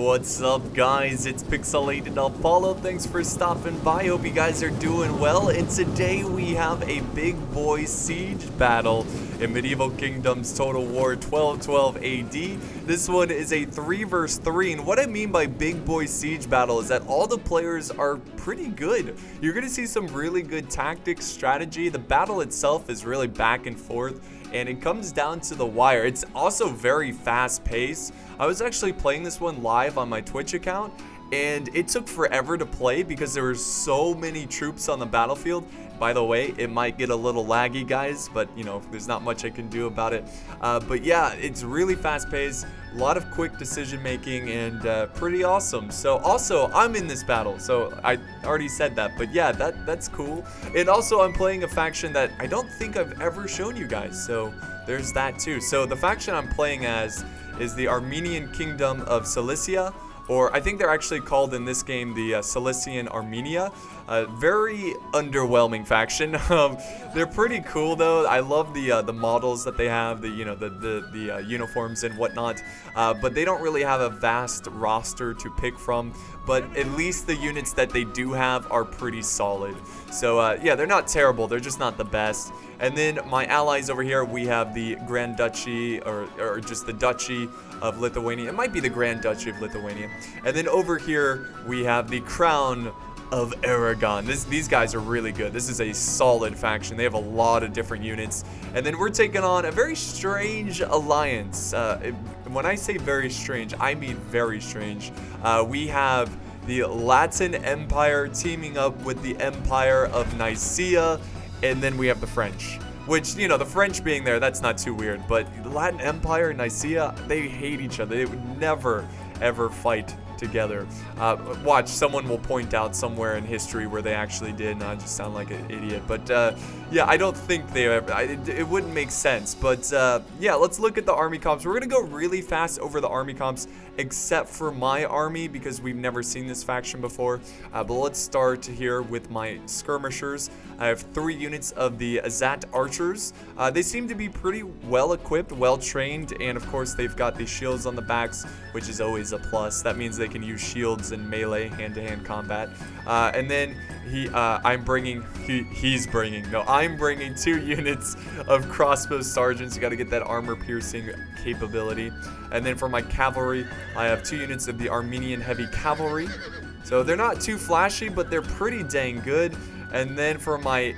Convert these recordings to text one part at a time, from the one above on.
What's up, guys? It's Pixelated-Apollo. Thanks for stopping by. Hope you guys are doing well. And today we have a big boy siege battle in Medieval Kingdoms Total War 1212 AD. This one is a 3 vs 3, and what I mean by big boy siege battle is that all the players are pretty good. You're gonna see some really good tactics, strategy. The battle itself is really back and forth, and it comes down to the wire. It's also very fast paced. I was actually playing this one live on my Twitch account, and it took forever to play because there were so many troops on the battlefield. By the way, it might get a little laggy, guys, but you know, there's not much I can do about it. But yeah, it's really fast paced, a lot of quick decision making, and pretty awesome. So also, I'm in this battle, so I already said that, but yeah, that's cool. And also, I'm playing a faction that I don't think I've ever shown you guys, so there's that too. So the faction I'm playing as is the Armenian Kingdom of Cilicia, or I think they're actually called in this game the Cilician Armenia. Very underwhelming faction. They're pretty cool though. I love the models that they have, the uniforms and whatnot. But they don't really have a vast roster to pick from. But at least the units that they do have are pretty solid. So yeah, they're not terrible. They're just not the best. And then my allies over here, we have the Grand Duchy, or just the Duchy of Lithuania. It might be the Grand Duchy of Lithuania. And then over here, we have the Crown of Aragon. These guys are really good. This is a solid faction. They have a lot of different units. And then we're taking on a very strange alliance. When I say very strange, I mean very strange. We have the Latin Empire teaming up with the Empire of Nicaea. And then we have the French, which, you know, the French being there, that's not too weird. But the Latin Empire and Nicaea, they hate each other. They would never, ever fight together. Watch, someone will point out somewhere in history where they actually did, and I just sound like an idiot. But yeah, I don't think they ever, it wouldn't make sense. But yeah, let's look at the army comps. We're gonna go really fast over the army comps, except for my army, because we've never seen this faction before. But let's start here with my skirmishers. I have 3 units of the Azat archers. They seem to be pretty well equipped, well trained, and of course they've got the shields on the backs, which is always a plus. That means they can use shields in melee hand-to-hand combat. And then I'm bringing 2 units of crossbow sergeants. You got to get that armor piercing capability. And then for my cavalry, I have 2 units of the Armenian heavy cavalry. So they're not too flashy, but they're pretty dang good. And then for my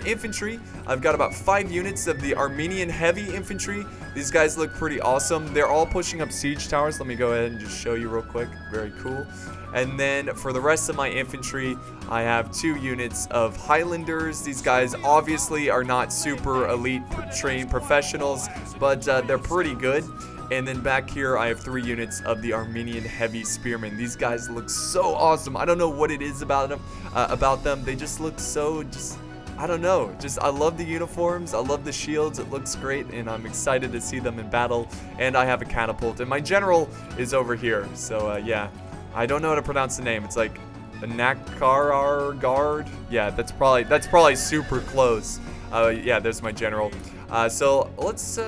infantry, I've got about 5 units of the Armenian heavy infantry. These guys look pretty awesome. They're all pushing up siege towers. Let me go ahead and just show you real quick. Very cool. And then for the rest of my infantry, I have 2 units of Highlanders. These guys obviously are not super elite trained professionals, but they're pretty good. And then back here, I have 3 units of the Armenian heavy spearmen. These guys look so awesome. I don't know what it is about them. They just look so, I don't know. I love the uniforms. I love the shields. It looks great, and I'm excited to see them in battle. And I have a catapult, and my general is over here. So yeah, I don't know how to pronounce the name. It's like the Nakarargard. Yeah, that's probably super close. Yeah, there's my general. So let's,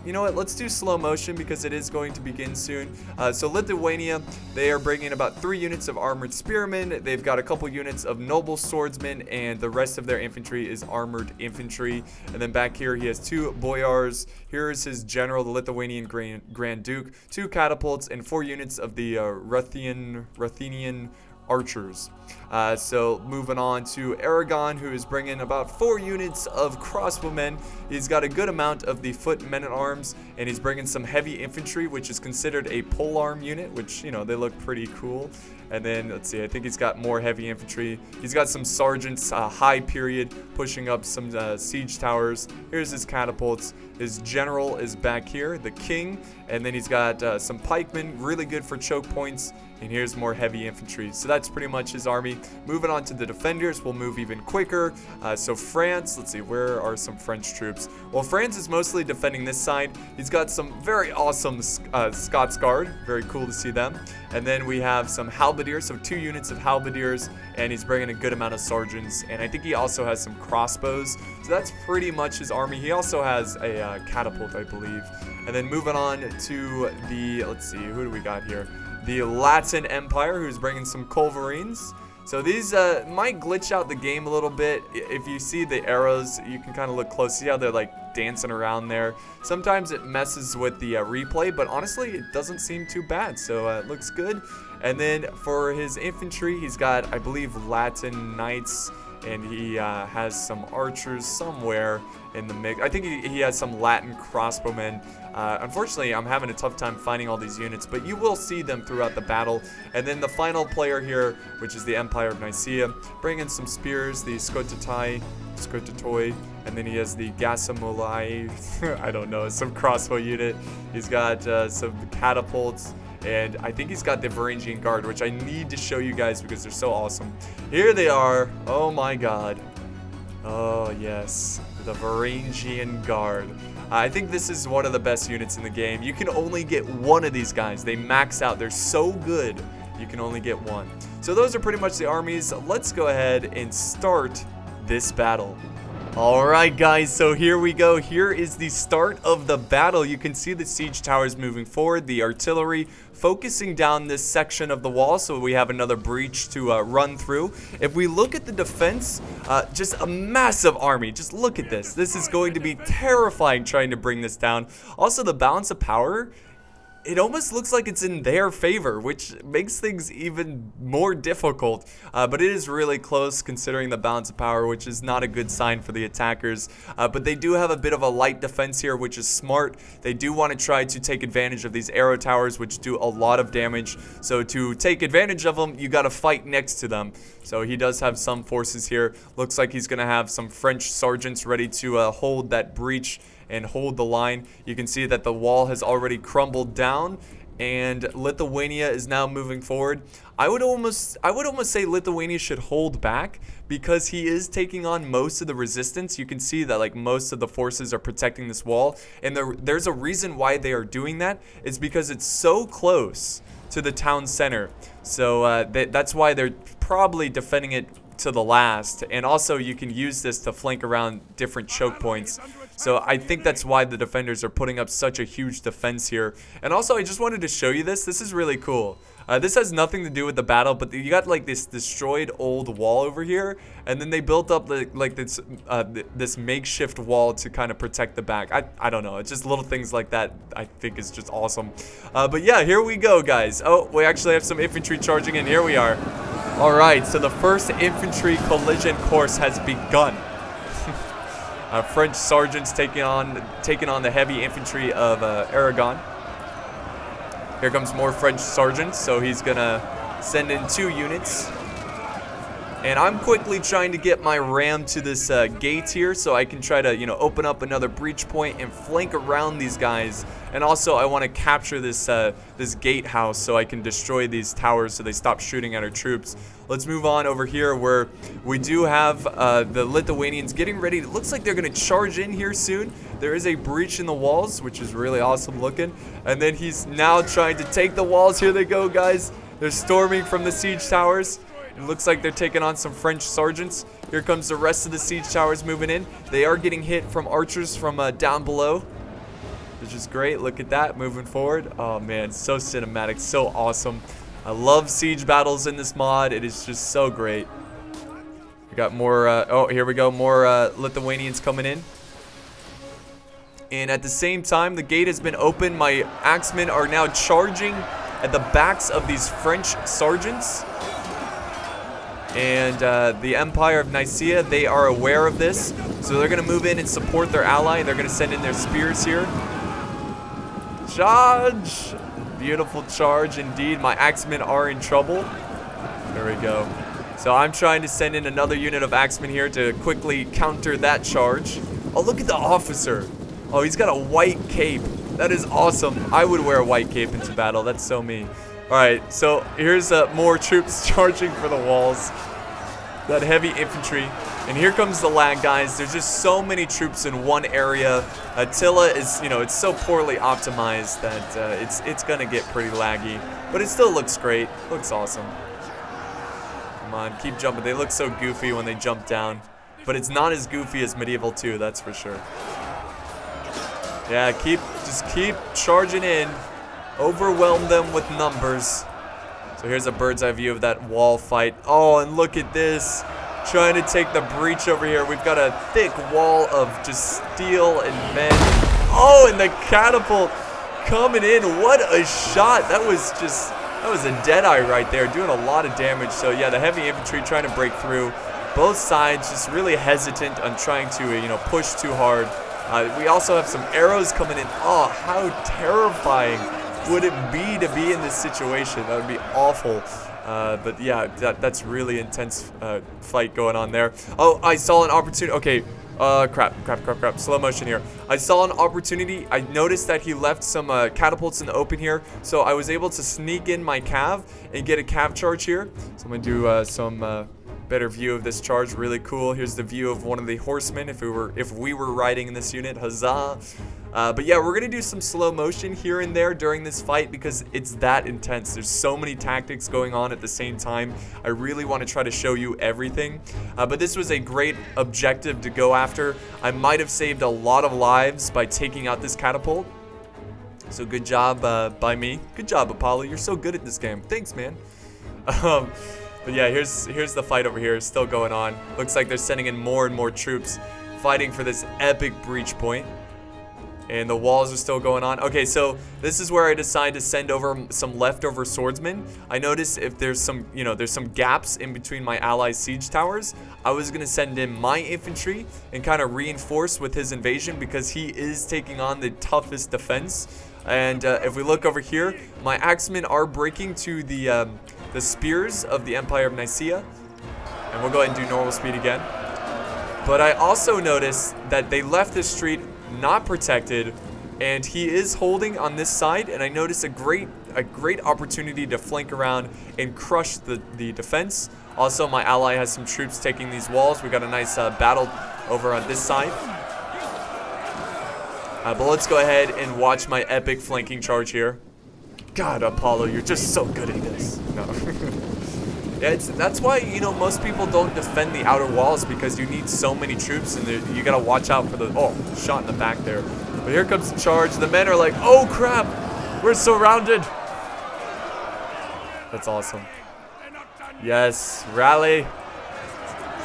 you know what, let's do slow motion because it is going to begin soon. So Lithuania, they are bringing about 3 units of armored spearmen. They've got a couple units of noble swordsmen, and the rest of their infantry is armored infantry. And then back here, he has 2 boyars. Here is his general, the Lithuanian Grand Duke, 2 catapults, and 4 units of the Ruthenian archers. So moving on to Aragon, who is bringing about 4 units of crossbowmen. He's got a good amount of the foot men-at-arms, and he's bringing some heavy infantry, which is considered a polearm unit, which, you know, they look pretty cool. And then, let's see, I think he's got more heavy infantry. He's got some sergeants, high period, pushing up some siege towers. Here's his catapults. His general is back here, the king. And then he's got some pikemen, really good for choke points. And here's more heavy infantry. So that's pretty much his army. Moving on to the defenders, we'll move even quicker. So France, let's see, where are some French troops? Well, France is mostly defending this side. He's got some very awesome Scots Guard. Very cool to see them. And then we have some halberdiers, so 2 units of halberdiers, and he's bringing a good amount of sergeants. And I think he also has some crossbows. So that's pretty much his army. He also has a catapult, I believe. And then moving on to the, let's see, who do we got here? the Latin Empire, who's bringing some culverines. So these might glitch out the game a little bit. If you see the arrows, you can kind of look close. See how they're like dancing around there. Sometimes it messes with the replay, but honestly, it doesn't seem too bad. So it looks good. And then for his infantry, he's got, I believe, Latin knights, and he has some archers somewhere in the mix. I think he has some Latin crossbowmen. Unfortunately, I'm having a tough time finding all these units, but you will see them throughout the battle. And then the final player here, which is the Empire of Nicaea, bring in some spears, the Skototoi, and then he has the Gasamolai, I don't know, some crossbow unit. He's got some catapults, and I think he's got the Varangian Guard, which I need to show you guys because they're so awesome. Here they are. Oh my god. Oh yes, the Varangian Guard. I think this is one of the best units in the game. You can only get one of these guys. They max out. They're so good, you can only get one. So those are pretty much the armies. Let's go ahead and start this battle. Alright guys, so here we go. Here is the start of the battle. You can see the siege towers moving forward, the artillery focusing down this section of the wall, so we have another breach to run through. If we look at the defense, just a massive army. Just look at this. This is going to be terrifying trying to bring this down. Also, the balance of power, it almost looks like it's in their favor, which makes things even more difficult. But it is really close considering the balance of power, which is not a good sign for the attackers. But they do have a bit of a light defense here, which is smart. They do want to try to take advantage of these arrow towers, which do a lot of damage. So to take advantage of them, you got to fight next to them. So he does have some forces here. Looks like he's going to have some French sergeants ready to hold that breach and hold the line. You can see that the wall has already crumbled down, and Lithuania is now moving forward. I would almost say Lithuania should hold back because he is taking on most of the resistance. You can see that like most of the forces are protecting this wall, and there's a reason why they are doing that. It's because it's so close to the town center. So that's why they're probably defending it to the last, and also you can use this to flank around different choke points. So I think that's why the defenders are putting up such a huge defense here. And also, I just wanted to show you this. This is really cool. This has nothing to do with the battle, but you got like this destroyed old wall over here, and then they built up like this makeshift wall to kind of protect the back. I don't know. It's just little things like that I think is just awesome. But yeah, here we go, guys. Oh, we actually have some infantry charging in. Here we are. All right, so the first infantry collision course has begun. French sergeants taking on the heavy infantry of Aragon. Here comes more French sergeants, so he's gonna send in 2 units. And I'm quickly trying to get my ram to this gate here so I can try to, you know, open up another breach point and flank around these guys. And also I want to capture this this gatehouse so I can destroy these towers so they stop shooting at our troops. Let's move on over here where we do have the Lithuanians getting ready. It looks like they're going to charge in here soon. There is a breach in the walls, which is really awesome looking. And then he's now trying to take the walls. Here they go, guys. They're storming from the siege towers. It looks like they're taking on some French sergeants. Here comes the rest of the siege towers moving in. They are getting hit from archers from down below, which is great. Look at that, moving forward. Oh man, so cinematic, so awesome. I love siege battles in this mod. It is just so great. We got more, oh, here we go, more Lithuanians coming in. And at the same time, the gate has been opened. My axemen are now charging at the backs of these French sergeants. And the Empire of Nicaea, they are aware of this. So they're going to move in and support their ally. They're going to send in their spears here. Charge! Beautiful charge indeed. My axemen are in trouble. There we go. So I'm trying to send in another unit of axemen here to quickly counter that charge. Oh, look at the officer. Oh, he's got a white cape. That is awesome. I would wear a white cape into battle. That's so me. Alright, so here's more troops charging for the walls. That heavy infantry. And here comes the lag, guys. There's just so many troops in one area. Attila is, you know, it's so poorly optimized that it's going to get pretty laggy. But it still looks great. Looks awesome. Come on, keep jumping. They look so goofy when they jump down. But it's not as goofy as Medieval 2, that's for sure. Yeah, just keep charging in. Overwhelm them with numbers. So here's a bird's eye view of that wall fight. Oh, and look at this. Trying to take the breach over here. We've got a thick wall of just steel and men. Oh, and the catapult coming in. What a shot. That was a dead eye right there, doing a lot of damage. So yeah, the heavy infantry trying to break through. Both sides just really hesitant on trying to, push too hard. We also have some arrows coming in. Oh, how terrifying would it be in this situation? That would be awful. But yeah, that's really intense fight going on there. Oh, I saw an opportunity. Okay, crap. Slow motion here. I saw an opportunity. I noticed that he left some catapults in the open here, so I was able to sneak in my cav and get a cav charge here. So I'm gonna do some better view of this charge. Really cool. Here's the view of one of the horsemen if we were riding in this unit. Huzzah! But yeah, we're gonna do some slow motion here and there during this fight because it's that intense. There's so many tactics going on at the same time. I really want to try to show you everything. But this was a great objective to go after. I might have saved a lot of lives by taking out this catapult. So good job by me. Good job, Apollo. You're so good at this game. Thanks, man. But yeah, here's the fight over here. It's still going on. Looks like they're sending in more and more troops fighting for this epic breach point. And the walls are still going on. Okay, so this is where I decide to send over some leftover swordsmen. I noticed if there's some, there's some gaps in between my allies' siege towers. I was gonna send in my infantry and kind of reinforce with his invasion because he is taking on the toughest defense. And if we look over here, my axemen are breaking to the spears of the Empire of Nicaea. And we'll go ahead and do normal speed again. But I also noticed that they left this street not protected, and he is holding on this side, and I noticed a great opportunity to flank around and crush the defense. Also, my ally has some troops taking these walls. We got a nice battle over on this side. But let's go ahead and watch my epic flanking charge here. God, Apollo, you're just so good at this. No. Yeah, that's why, most people don't defend the outer walls because you need so many troops and you gotta watch out for the, oh, shot in the back there. But here comes the charge. The men are like, oh crap, we're surrounded. That's awesome. Yes, rally.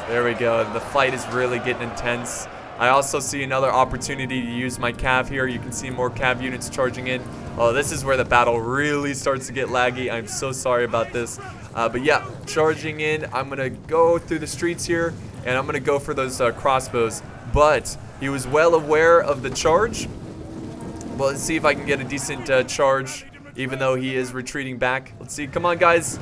There we go. The fight is really getting intense. I also see another opportunity to use my cav here. You can see more cav units charging in. Oh, this is where the battle really starts to get laggy. I'm so sorry about this. But yeah, charging in. I'm going to go through the streets here, and I'm going to go for those crossbows. But he was well aware of the charge. Well, let's see if I can get a decent charge, even though he is retreating back. Let's see. Come on, guys.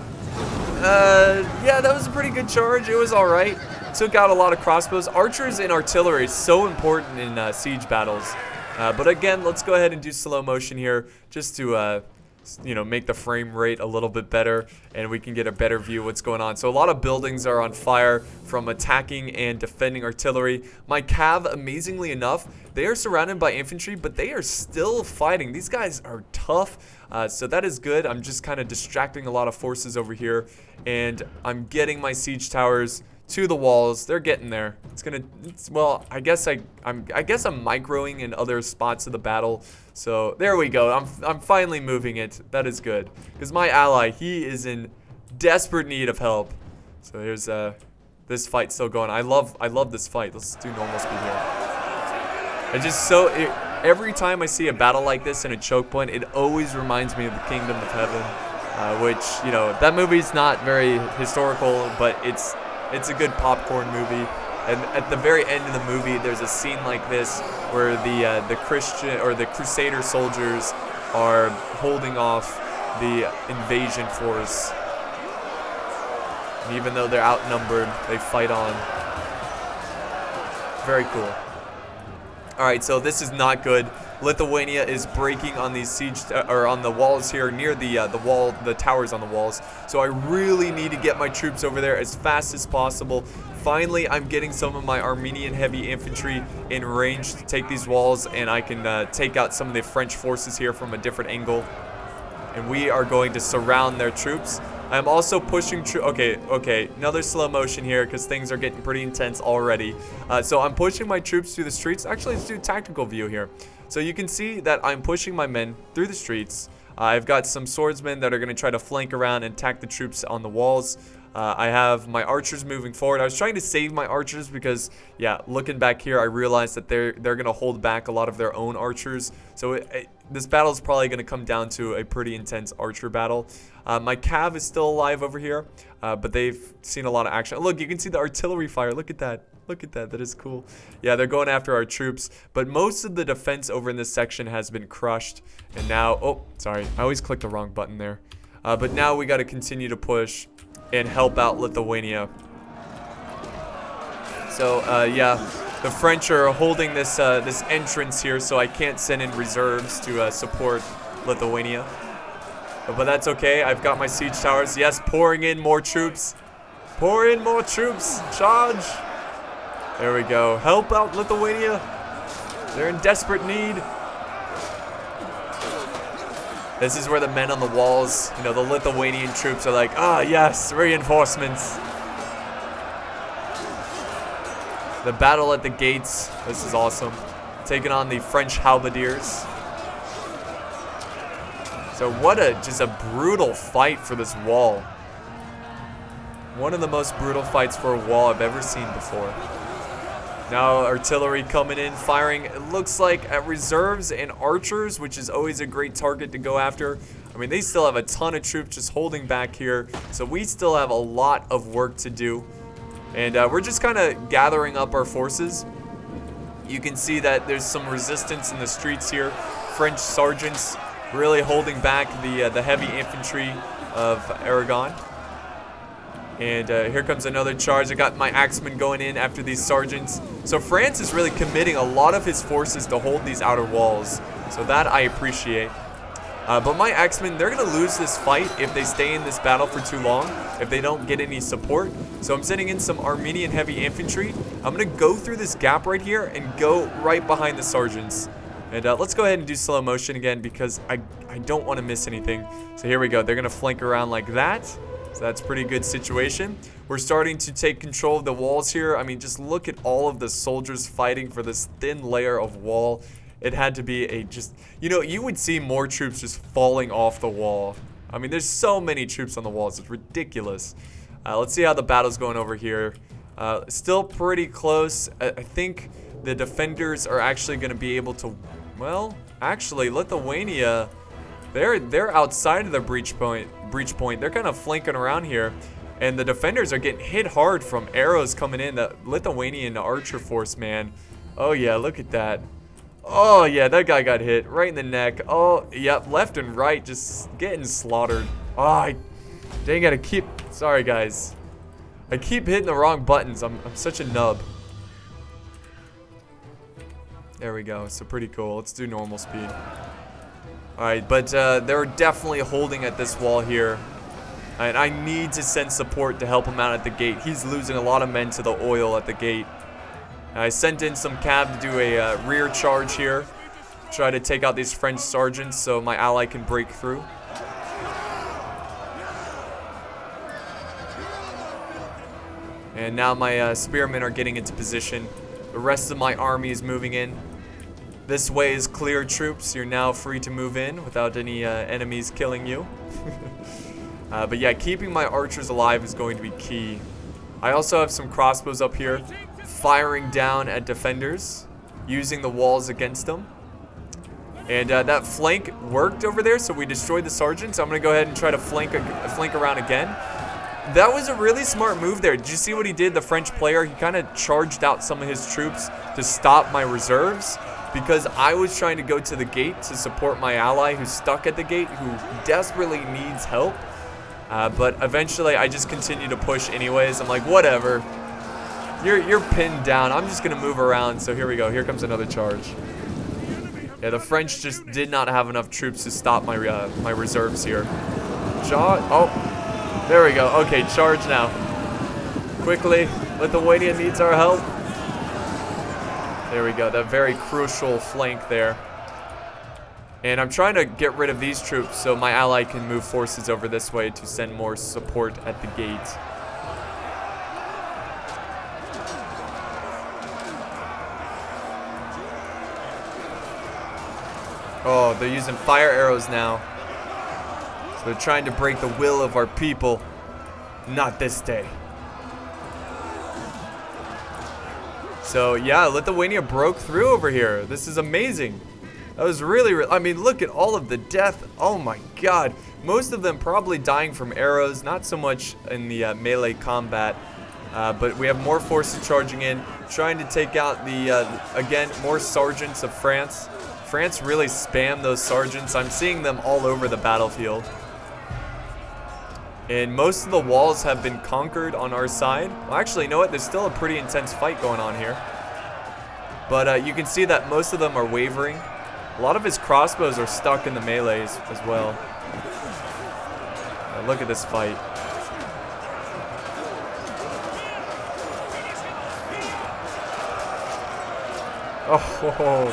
Yeah, that was a pretty good charge. It was all right. Took out a lot of crossbows. Archers and artillery is so important in siege battles. But again, let's go ahead and do slow motion here just to make the frame rate a little bit better and we can get a better view of what's going on. So a lot of buildings are on fire from attacking and defending artillery. My cav, amazingly enough, they are surrounded by infantry, but they are still fighting. These guys are tough, so that is good. I'm just kind of distracting a lot of forces over here, and I'm getting my siege towers to the walls. They're getting there. Well, I guess I'm microing in other spots of the battle. So there we go. I'm finally moving it. That is good. Because my ally, he is in desperate need of help. So here's this fight still going. I love this fight. Let's do normal speed here. Every time I see a battle like this in a choke point, it always reminds me of the Kingdom of Heaven, which, that movie's not very historical, but it's a good popcorn movie. And at the very end of the movie, there's a scene like this where the Christian or the Crusader soldiers are holding off the invasion force. And even though they're outnumbered, they fight on. Very cool. All right, so this is not good. Lithuania is breaking on these siege or on the walls here near the towers on the walls. So I really need to get my troops over there as fast as possible. Finally, I'm getting some of my Armenian heavy infantry in range to take these walls, and I can take out some of the French forces here from a different angle. And we are going to surround their troops. I'm also pushing okay, another slow motion here because things are getting pretty intense already. So I'm pushing my troops through the streets. Actually, let's do a tactical view here. So you can see that I'm pushing my men through the streets. I've got some swordsmen that are going to try to flank around and attack the troops on the walls. I have my archers moving forward. I was trying to save my archers because, yeah, looking back here, I realized that they're going to hold back a lot of their own archers. So this battle is probably going to come down to a pretty intense archer battle. My cav is still alive over here, but they've seen a lot of action. Look, you can see the artillery fire. Look at that. Look at that. That is cool. Yeah, they're going after our troops, but most of the defense over in this section has been crushed. And now, oh, sorry. I always clicked the wrong button there. But now we got to continue to push and help out Lithuania. So, yeah, the French are holding this this entrance here, so I can't send in reserves to support Lithuania. But that's okay. I've got my siege towers. Yes, pouring in more troops. Pour in more troops. Charge. There we go. Help out Lithuania. They're in desperate need. This is where the men on the walls, you know, the Lithuanian troops are like, ah, yes, reinforcements. The battle at the gates. This is awesome. Taking on the French halberdiers. So what just a brutal fight for this wall. One of the most brutal fights for a wall I've ever seen before. Now artillery coming in, firing, it looks like at reserves and archers, which is always a great target to go after. I mean, they still have a ton of troops just holding back here, so we still have a lot of work to do. And we're just kind of gathering up our forces. You can see that there's some resistance in the streets here. French sergeants really holding back the heavy infantry of Aragon. And here comes another charge. I got my axemen going in after these sergeants. So France is really committing a lot of his forces to hold these outer walls. So that I appreciate. But my axemen, they're going to lose this fight if they stay in this battle for too long, if they don't get any support. So I'm sending in some Armenian heavy infantry. I'm going to go through this gap right here and go right behind the sergeants. And let's go ahead and do slow motion again because I don't want to miss anything. So here we go. They're going to flank around like that. So that's a pretty good situation. We're starting to take control of the walls here. I mean, just look at all of the soldiers fighting for this thin layer of wall. It had to be a just, you know, you would see more troops just falling off the wall. I mean, there's so many troops on the walls. It's ridiculous. Let's see how the battle's going over here. Still pretty close. I think the defenders are actually going to be able to, well, actually, Lithuania, they're outside of the breach point. They're kind of flanking around here, and the defenders are getting hit hard from arrows coming in. The Lithuanian archer force, man. Oh yeah, look at that. Oh yeah, that guy got hit right in the neck. Oh yep, left and right just getting slaughtered. Oh, dang it, I keep, sorry guys, I keep hitting the wrong buttons. I'm such a nub. There we go. So pretty cool. Let's do normal speed. Alright, but they're definitely holding at this wall here. And I need to send support to help him out at the gate. He's losing a lot of men to the oil at the gate. I sent in some cav to do a rear charge here. Try to take out these French sergeants so my ally can break through. And now my spearmen are getting into position. The rest of my army is moving in. This way is clear, troops. You're now free to move in without any enemies killing you. But yeah, keeping my archers alive is going to be key. I also have some crossbows up here, firing down at defenders, using the walls against them. And that flank worked over there, so we destroyed the sergeants. I'm going to go ahead and try to flank around again. That was a really smart move there. Did you see what he did, the French player? He kind of charged out some of his troops to stop my reserves, because I was trying to go to the gate to support my ally who's stuck at the gate, who desperately needs help. But eventually I just continue to push anyways. I'm like, whatever. You're pinned down. I'm just going to move around. So here we go. Here comes another charge. Yeah, the French just did not have enough troops to stop my my reserves here. Oh, there we go. Okay, charge now. Quickly. Lithuania needs our help. There we go, that very crucial flank there. And I'm trying to get rid of these troops so my ally can move forces over this way to send more support at the gate. Oh, they're using fire arrows now. They're trying to break the will of our people. Not this day. So yeah, Lithuania broke through over here. This is amazing. That was really, I mean, look at all of the death. Oh my god. Most of them probably dying from arrows, not so much in the melee combat. But we have more forces charging in, trying to take out the, again, more sergeants of France. France really spam those sergeants. I'm seeing them all over the battlefield. And most of the walls have been conquered on our side. Well, actually, you know what? There's still a pretty intense fight going on here. But you can see that most of them are wavering. A lot of his crossbows are stuck in the melees as well. Look at this fight. Oh,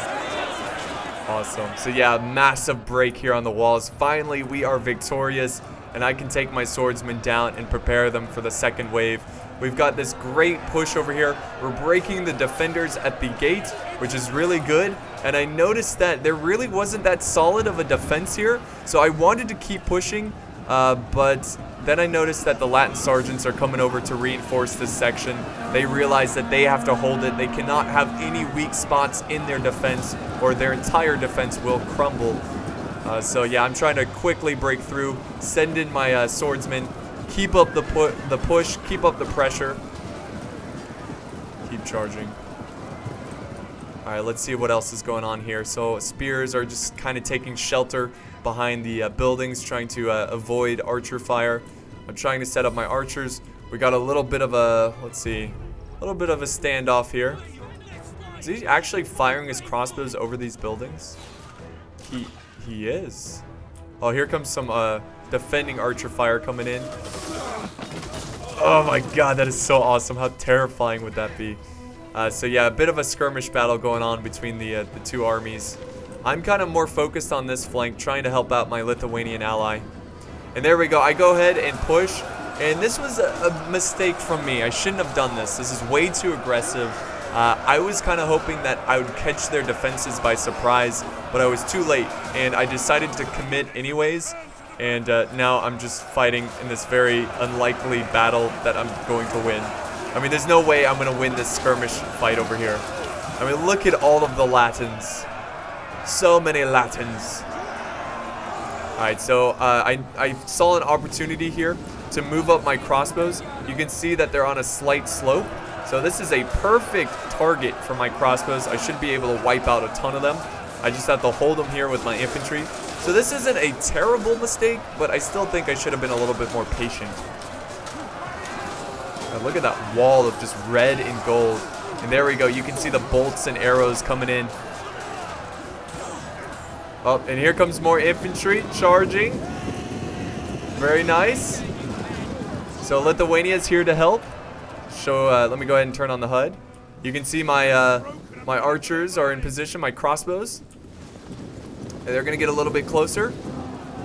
awesome. So yeah, massive break here on the walls. Finally, we are victorious. And I can take my swordsmen down and prepare them for the second wave. We've got this great push over here. We're breaking the defenders at the gate, which is really good. And I noticed that there really wasn't that solid of a defense here. So I wanted to keep pushing, but then I noticed that the Latin sergeants are coming over to reinforce this section. They realize that they have to hold it. They cannot have any weak spots in their defense, or their entire defense will crumble. So yeah, I'm trying to quickly break through, send in my swordsmen, keep up the push, keep up the pressure, keep charging. All right, let's see what else is going on here. So spears are just kind of taking shelter behind the buildings, trying to avoid archer fire. I'm trying to set up my archers. We got a little bit of a, let's see, a little bit of a standoff here. Is he actually firing his crossbows over these buildings? He is. Oh, here comes some defending archer fire coming in. Oh my god, that is so awesome. How terrifying would that be? So yeah, a bit of a skirmish battle going on between the two armies. I'm kind of more focused on this flank, trying to help out my Lithuanian ally. And there we go. I go ahead and push. And this was a mistake from me. I shouldn't have done this. This is way too aggressive. I was kind of hoping that I would catch their defenses by surprise, but I was too late, and I decided to commit anyways, and now I'm just fighting in this very unlikely battle that I'm going to win. I mean, there's no way I'm going to win this skirmish fight over here. I mean, look at all of the Latins. So many Latins. Alright, so I saw an opportunity here to move up my crossbows. You can see that they're on a slight slope. So this is a perfect target for my crossbows. I should be able to wipe out a ton of them. I just have to hold them here with my infantry. So this isn't a terrible mistake, but I still think I should have been a little bit more patient. Now look at that wall of just red and gold. And there we go. You can see the bolts and arrows coming in. Oh, and here comes more infantry charging. Very nice. So Lithuania is here to help. So let me go ahead and turn on the HUD. You can see my my archers are in position, my crossbows. And they're gonna get a little bit closer,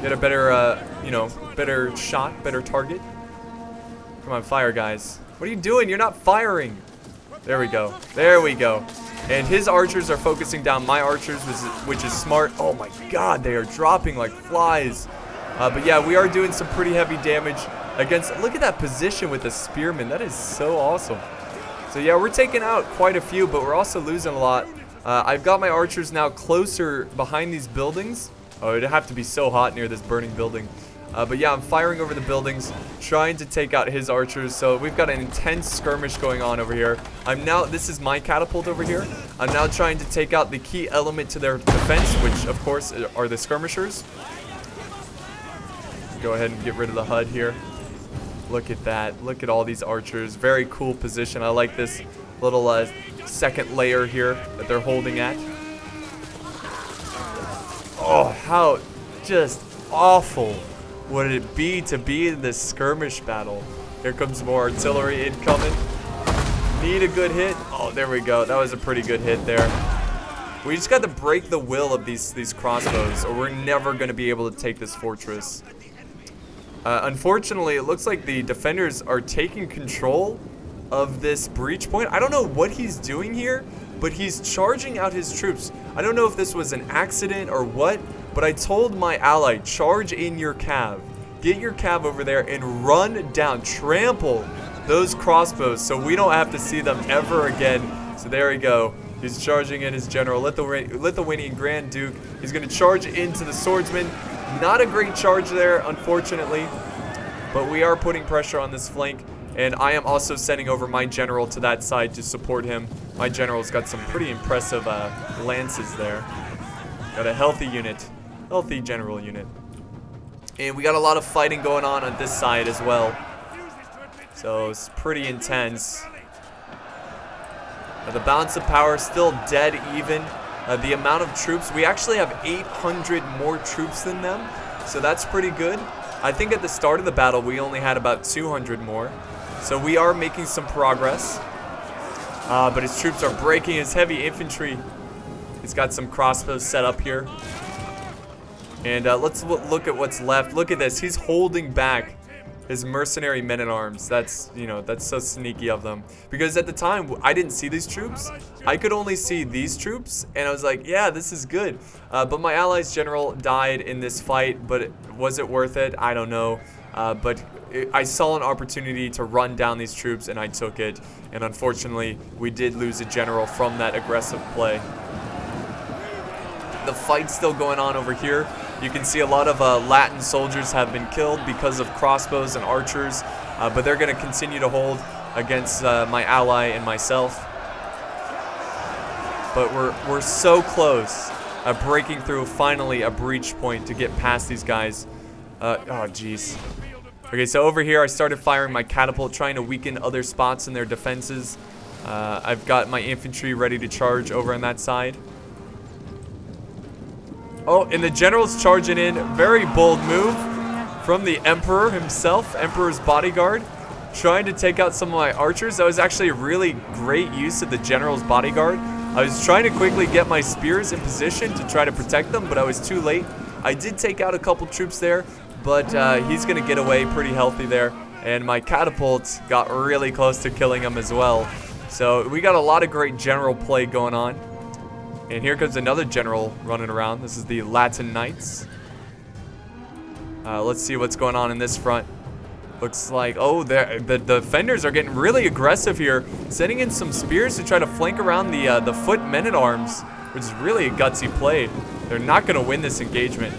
get a better you know, better shot, better target. Come on, fire, guys. What are you doing? You're not firing. There we go. There we go. And his archers are focusing down my archers, which is smart. Oh my god, they are dropping like flies. But yeah, we are doing some pretty heavy damage against, look at that position with the spearmen. That is so awesome. So yeah, we're taking out quite a few, but we're also losing a lot. I've got my archers now closer behind these buildings. Oh, it'd have to be so hot near this burning building. But yeah, I'm firing over the buildings, trying to take out his archers. So we've got an intense skirmish going on over here. This is my catapult over here. I'm now trying to take out the key element to their defense, which of course are the skirmishers. Go ahead and get rid of the HUD here. Look at that. Look at all these archers. Very cool position. I like this little second layer here that they're holding at. Oh, how just awful would it be in this skirmish battle? Here comes more artillery incoming. Need a good hit. Oh, there we go. That was a pretty good hit there. We just got to break the will of these crossbows, or we're never going to be able to take this fortress. Unfortunately, it looks like the defenders are taking control of this breach point. I don't know what he's doing here, but he's charging out his troops. I don't know if this was an accident or what, but I told my ally, charge in your cav. get your cav over there and run down, trample those crossbows so we don't have to see them ever again. So there we go. He's charging in his general, Lithuanian Grand Duke. He's going to charge into the swordsman. Not a great charge there, unfortunately. But we are putting pressure on this flank. And I am also sending over my general to that side to support him. My general's got some pretty impressive lances there. Got a healthy unit. Healthy general unit. And we got a lot of fighting going on this side as well. So it's pretty intense. The balance of power still dead even. The amount of troops, we actually have 800 more troops than them. So that's pretty good. I think at the start of the battle we only had about 200 more. So we are making some progress. But his troops are breaking. His heavy infantry, he's got some crossbows set up here. And let's look at what's left. Look at this. He's holding back his mercenary men-at-arms. That's, you know, that's so sneaky of them. Because at the time, I didn't see these troops. I could only see these troops. And I was like, yeah, this is good. But my allies' general died in this fight. But was it worth it? I don't know. But I saw an opportunity to run down these troops, and I took it. And unfortunately, we did lose a general from that aggressive play. The fight's still going on over here. You can see a lot of Latin soldiers have been killed because of crossbows and archers, but they're going to continue to hold against my ally and myself. But we're so close breaking through finally a breach point to get past these guys. Oh, jeez. Okay, so over here I started firing my catapult, trying to weaken other spots in their defenses. I've got my infantry ready to charge over on that side. Oh, and the general's charging in. Very bold move from the Emperor himself, Emperor's bodyguard, trying to take out some of my archers. That was actually a really great use of the general's bodyguard. I was trying to quickly get my spears in position to try to protect them, but I was too late. I did take out a couple troops there, but he's going to get away pretty healthy there. And my catapults got really close to killing him as well. So we got a lot of great general play going on. And here comes another general running around. This is the Latin Knights. Let's see what's going on in this front. Looks like, oh, the defenders are getting really aggressive here, sending in some spears to try to flank around the foot men-at-arms, which is really a gutsy play. They're not going to win this engagement.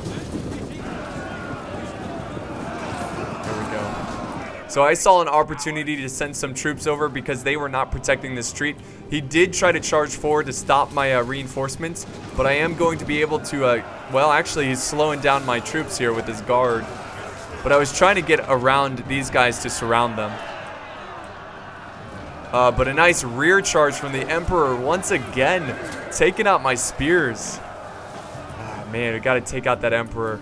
So I saw an opportunity to send some troops over because they were not protecting the street. He did try to charge forward to stop my reinforcements, but I am going to be able to, well, actually, he's slowing down my troops here with his guard. But I was trying to get around these guys to surround them. But a nice rear charge from the Emperor once again, taking out my spears. Oh, man, I got to take out that Emperor.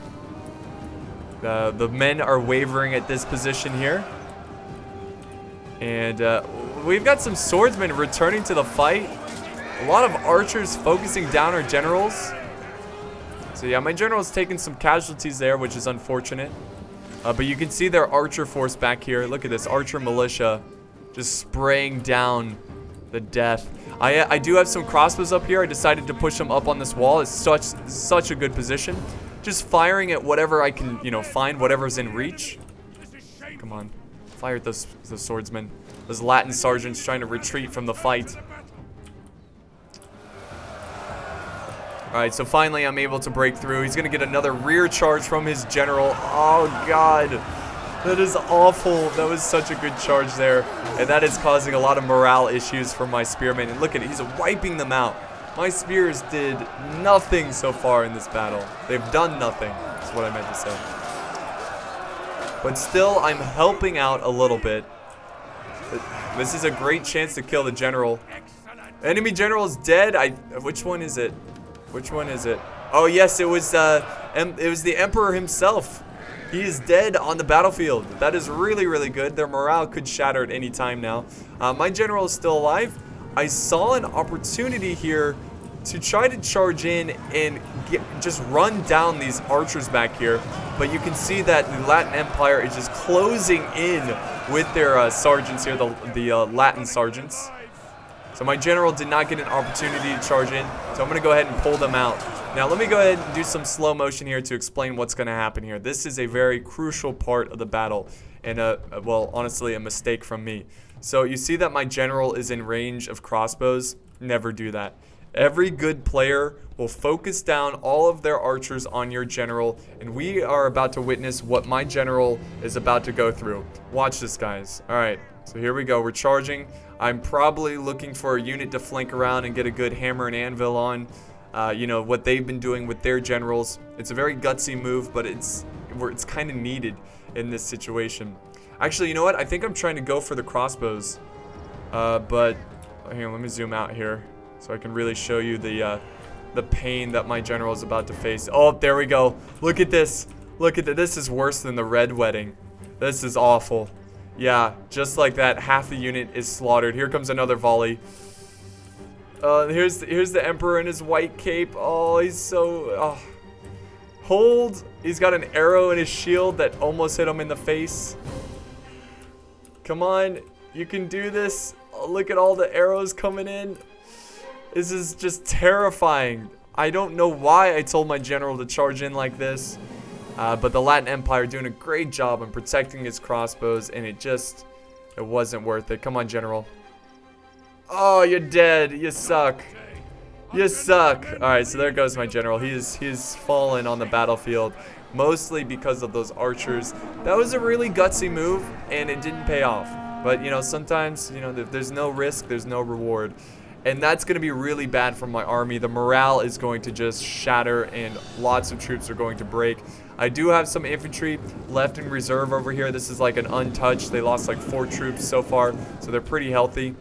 The men are wavering at this position here. And we've got some swordsmen returning to the fight. A lot of archers focusing down our generals. So yeah, my general's taking some casualties there, which is unfortunate. But you can see their archer force back here. Look at this, archer militia just spraying down the death. I do have some crossbows up here. I decided to push them up on this wall. It's such a good position. Just firing at whatever I can, you know, find, whatever's in reach. Come on. Fire at those swordsmen. Those Latin sergeants trying to retreat from the fight. Alright, so finally I'm able to break through. He's going to get another rear charge from his general. Oh, God. That is awful. That was such a good charge there. And that is causing a lot of morale issues for my spearmen. And look at it. He's wiping them out. My spears did nothing so far in this battle. They've done nothing, is what I meant to say. But still, I'm helping out a little bit. This is a great chance to kill the general. Enemy general is dead. Which one is it? Which one is it? Oh, yes, it was the Emperor himself. He is dead on the battlefield. That is really, really good. Their morale could shatter at any time now. My general is still alive. I saw an opportunity here to try to charge in and just run down these archers back here. But you can see that the Latin Empire is just closing in with their sergeants here, the Latin sergeants. So my general did not get an opportunity to charge in, so I'm going to go ahead and pull them out. Now let me go ahead and do some slow motion here to explain what's going to happen here. This is a very crucial part of the battle, and well, honestly, a mistake from me. So you see that my general is in range of crossbows. Never do that. Every good player will focus down all of their archers on your general, and we are about to witness what my general is about to go through. Watch this, guys. All right, so here we go. We're charging. I'm probably looking for a unit to flank around and get a good hammer and anvil on. You know, what they've been doing with their generals. It's a very gutsy move, but it's kind of needed in this situation. Actually, you know what? I think I'm trying to go for the crossbows. But here, let me zoom out here so I can really show you the pain that my general is about to face. Oh, there we go. Look at this. Look at that. This is worse than the red wedding. This is awful. Yeah, just like that, half the unit is slaughtered. Here comes another volley. Here's the Emperor in his white cape. Oh, he's so... Oh. Hold. He's got an arrow in his shield that almost hit him in the face. Come on. You can do this. Oh, look at all the arrows coming in. This is just terrifying. I don't know why I told my general to charge in like this. But the Latin Empire doing a great job in protecting his crossbows, and it wasn't worth it. Come on, general. Oh, you're dead. You suck. You suck. Alright, so there goes my general. He's fallen on the battlefield, mostly because of those archers. That was a really gutsy move, and it didn't pay off. But, you know, sometimes, you know, there's no risk, there's no reward. And that's going to be really bad for my army. The morale is going to just shatter, and lots of troops are going to break. I do have some infantry left in reserve over here. This is like an untouched. They lost like 4 troops so far, so they're pretty healthy.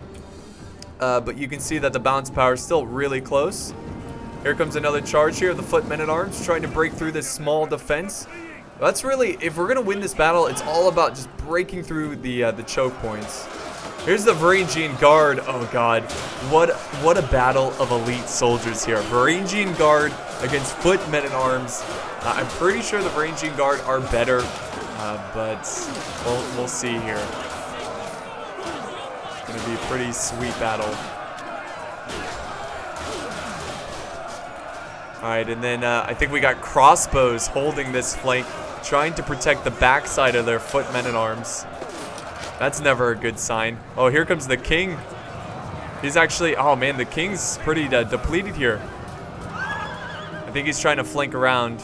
But you can see that the balance power is still really close. Here comes another charge here. The foot men-at-arms trying to break through this small defense. That's really, if we're going to win this battle, it's all about just breaking through the choke points. Here's the Varangian Guard. Oh god, what a battle of elite soldiers here. Varangian Guard against foot men-at-arms. I'm pretty sure the Varangian Guard are better, but we'll see here. Gonna be a pretty sweet battle. Alright, and then I think we got crossbows holding this flank, trying to protect the backside of their foot men-at-arms. That's never a good sign. Oh, here comes the king. He's actually, oh man, the king's pretty depleted here. I think he's trying to flank around.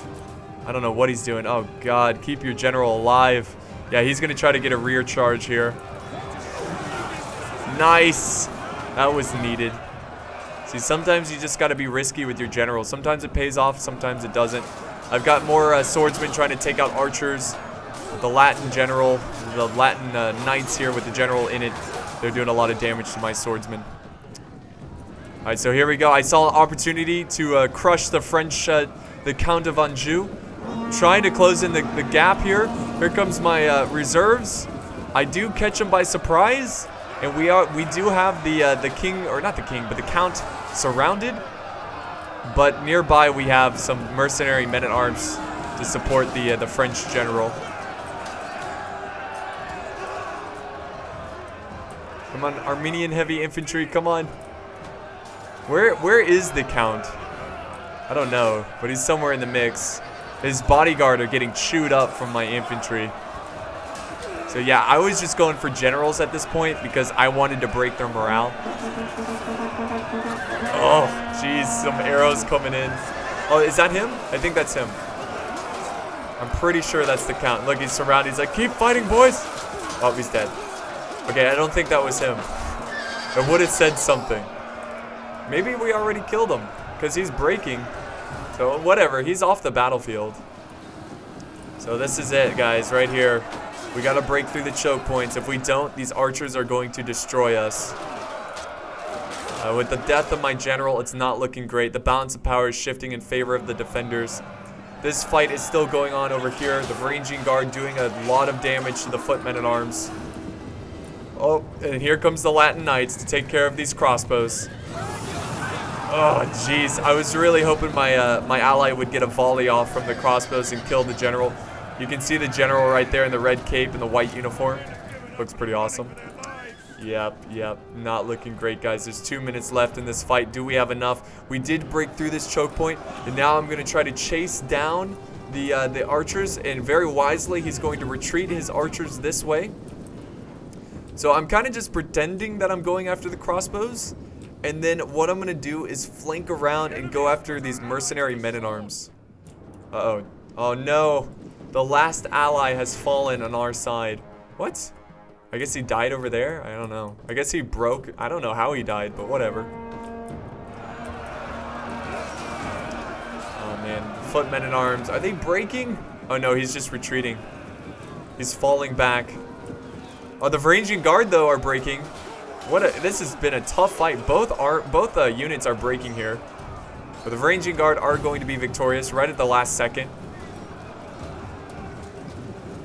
I don't know what he's doing. Oh god, keep your general alive. Yeah, he's gonna try to get a rear charge here. Nice. That was needed. See, sometimes you just got to be risky with your general. Sometimes it pays off, sometimes it doesn't. I've got more swordsmen trying to take out archers. The Latin general, the Latin knights here with the general in it, they're doing a lot of damage to my swordsmen. Alright, so here we go. I saw an opportunity to crush the French, the Count of Anjou. Trying to close in the gap here. Here comes my reserves. I do catch them by surprise. And we do have the king, or not the king, but the count surrounded. But nearby we have some mercenary men-at-arms to support the French general. Come on, Armenian heavy infantry, come on. Where is the count? I don't know, but he's somewhere in the mix. His bodyguard are getting chewed up from my infantry. So yeah, I was just going for generals at this point because I wanted to break their morale. Oh, jeez, some arrows coming in. Oh, is that him? I think that's him. I'm pretty sure that's the count. Look, he's surrounded. He's like, keep fighting, boys. Oh, he's dead. Okay, I don't think that was him. It would have said something. Maybe we already killed him because he's breaking. So whatever, he's off the battlefield. So this is it, guys, right here. We gotta break through the choke points. If we don't, these archers are going to destroy us. With the death of my general, it's not looking great. The balance of power is shifting in favor of the defenders. This fight is still going on over here. The Varangian Guard doing a lot of damage to the foot men-at-arms. Oh, and here comes the Latin Knights to take care of these crossbows. Oh, jeez. I was really hoping my my ally would get a volley off from the crossbows and kill the general. You can see the general right there in the red cape and the white uniform. Looks pretty awesome. Yep. Not looking great, guys. There's 2 minutes left in this fight. Do we have enough? We did break through this choke point, and now I'm going to try to chase down the archers, and very wisely, he's going to retreat his archers this way. So I'm kind of just pretending that I'm going after the crossbows, and then what I'm going to do is flank around and go after these mercenary men-at-arms. Uh-oh. Oh, no. The last ally has fallen on our side. What? I guess he died over there? I don't know. I guess he broke. I don't know how he died, but whatever. Oh, man. Foot men-at-arms. Are they breaking? Oh, no. He's just retreating. He's falling back. Oh, the Varangian Guard, though, are breaking. This has been a tough fight. Both units are breaking here. But the Varangian Guard are going to be victorious right at the last second.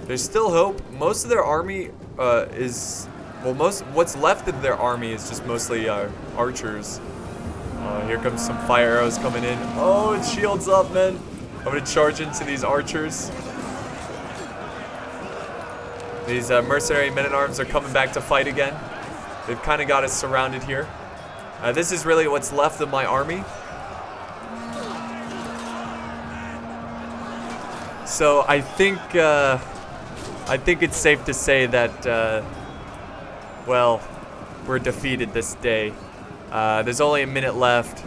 There's still hope. Most of their army what's left of their army is just mostly archers. Here comes some fire arrows coming in. Oh, it shields up, man. I'm going to charge into these archers. These mercenary men-at-arms are coming back to fight again. They've kind of got us surrounded here. This is really what's left of my army. So I think it's safe to say that, well, we're defeated this day. There's only a minute left.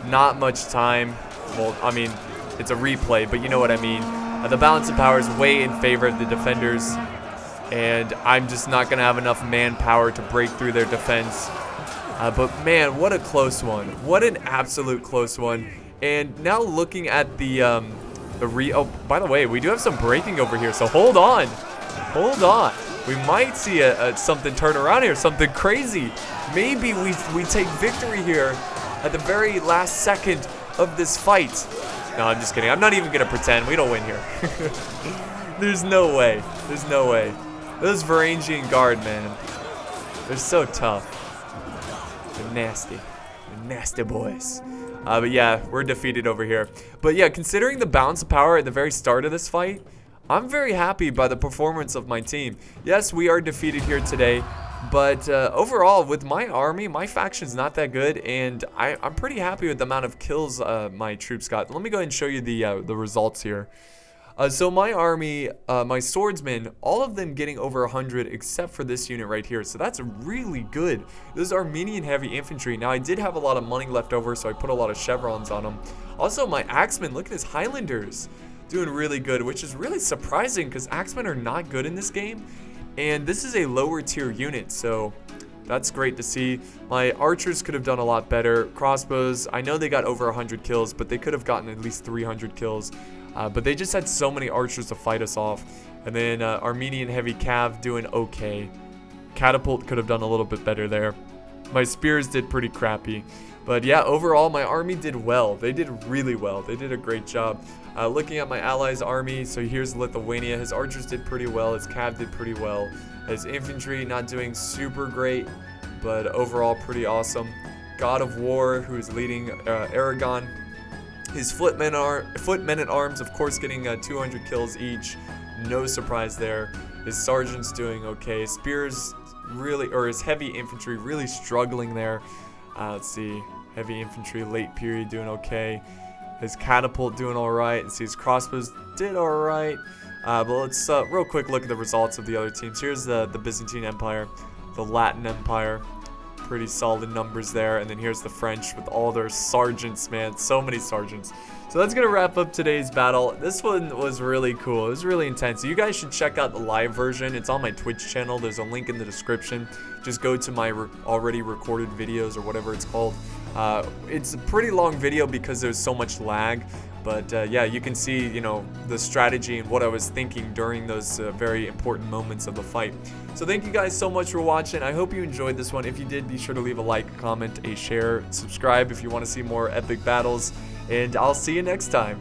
Not much time. Well, I mean, it's a replay, but you know what I mean. The balance of power is way in favor of the defenders. And I'm just not going to have enough manpower to break through their defense. But man, what a close one. What an absolute close one. And now looking at oh, by the way, we do have some breaking over here, so hold on. Hold on. We might see something turn around here, something crazy. Maybe we take victory here at the very last second of this fight. No, I'm just kidding. I'm not even going to pretend. We don't win here. There's no way. There's no way. Those Varangian Guard, man. They're so tough. They're nasty. They're nasty boys. But yeah, we're defeated over here. But yeah, considering the balance of power at the very start of this fight, I'm very happy by the performance of my team. Yes, we are defeated here today, but overall, with my army, my faction's not that good, and I'm pretty happy with the amount of kills my troops got. Let me go ahead and show you the results here. So my army, my swordsmen, all of them getting over 100 except for this unit right here. So that's really good. This is Armenian heavy infantry. Now I did have a lot of money left over, so I put a lot of chevrons on them. Also my axemen, look at his Highlanders, doing really good, which is really surprising because axemen are not good in this game. And this is a lower tier unit, so that's great to see. My archers could have done a lot better. Crossbows, I know they got over 100 kills, but they could have gotten at least 300 kills. But they just had so many archers to fight us off. And then Armenian heavy cav doing okay. Catapult could have done a little bit better there. My spears did pretty crappy. But yeah, overall my army did well. They did really well. They did a great job. Looking at my allies' army, so here's Lithuania. His archers did pretty well. His cav did pretty well. His infantry not doing super great, but overall pretty awesome. God of War, who's leading Aragon. His footmen at arms, of course, getting 200 kills each. No surprise there. His sergeants doing okay. Spears really, or his heavy infantry really struggling there. Let's see. Heavy infantry, late period, doing okay. His catapult doing all right. And see, his crossbows did all right. But let's real quick look at the results of the other teams. Here's the Byzantine Empire, the Latin Empire. Pretty solid numbers there. And then here's the French with all their sergeants, man. So many sergeants. So that's going to wrap up today's battle. This one was really cool. It was really intense. You guys should check out the live version. It's on my Twitch channel. There's a link in the description. Just go to my already recorded videos or whatever it's called. It's a pretty long video because there's so much lag. But yeah, you can see, you know, the strategy and what I was thinking during those very important moments of the fight. So thank you guys so much for watching. I hope you enjoyed this one. If you did, be sure to leave a like, comment, a share, subscribe if you want to see more epic battles. And I'll see you next time.